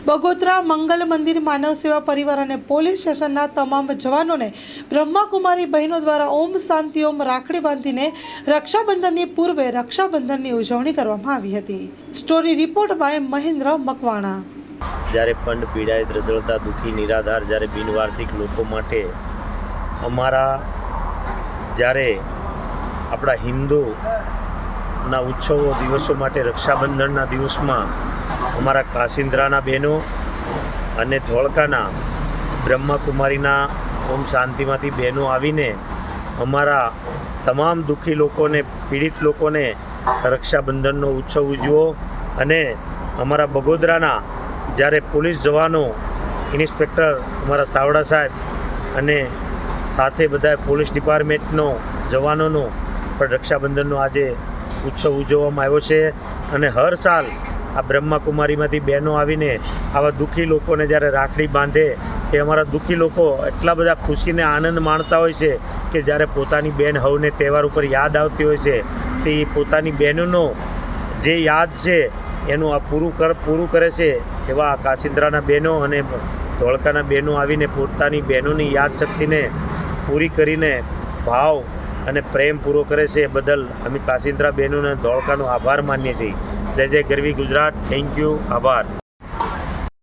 બગોદરા મંગલ મંદિર માનવ સેવા પરિવાર અને પોલીસ સ્ટેશનના તમામ જવાનોને બ્રહ્માકુમારી બહેનો દ્વારા ઓમ શાંતિ ઓમ રાખડી બાંધીને રક્ષાબંધનની પૂર્વે રક્ષાબંધનની ઉજવણી કરવામાં આવી હતી. Story report by Mahendra Makwana. જ્યારે પંડ પીડાય દ્રદળતા દુઃખી નિરાધાર જ્યારે બિનવાર્ષિક લોકો માટે અમારા જ્યારે આપણા હિન્દુના ઉત્સવો દિવસો માટે રક્ષાબંધનના દિવસમાં અમારા કાસિન્દ્રાના બહેનો અને ધોળકાના બ્રહ્માકુમારીના ઓમ શાંતિમાંથી બહેનો આવીને અમારા તમામ દુઃખી લોકોને પીડિત લોકોને રક્ષાબંધનનો ઉત્સવ ઉજવો અને અમારા બગોદરાના જ્યારે પોલીસ જવાનો ઇન્સ્પેક્ટર અમારા સાવડા સાહેબ અને સાથે બધા પોલીસ ડિપાર્ટમેન્ટનો જવાનોનો પણ રક્ષાબંધનનો આજે ઉત્સવ ઉજવવામાં આવ્યો છે. અને હર સાલ આ બ્રહ્માકુમારીમાંથી બહેનો આવીને આવા દુઃખી લોકોને જ્યારે રાખડી બાંધે એ અમારા દુઃખી લોકો એટલા બધા ખુશીને આનંદ માણતા હોય છે કે જ્યારે પોતાની બહેન હવને તહેવાર ઉપર યાદ આવતી હોય છે તે પોતાની બહેનોનો જે યાદ છે એનું આ પૂરું કરે છે. એવા કાસિન્દ્રાના બહેનો અને ધોળકાના બહેનો આવીને પોતાની બહેનોની યાદશક્તિને પૂરી કરીને ભાવ અને પ્રેમ પૂરો કરે છે. બદલ અમે કાસિન્દ્રા બહેનોને ધોળકાનો આભાર માનીએ છીએ. જય જય ગરવી ગુજરાત. Thank you. આભાર.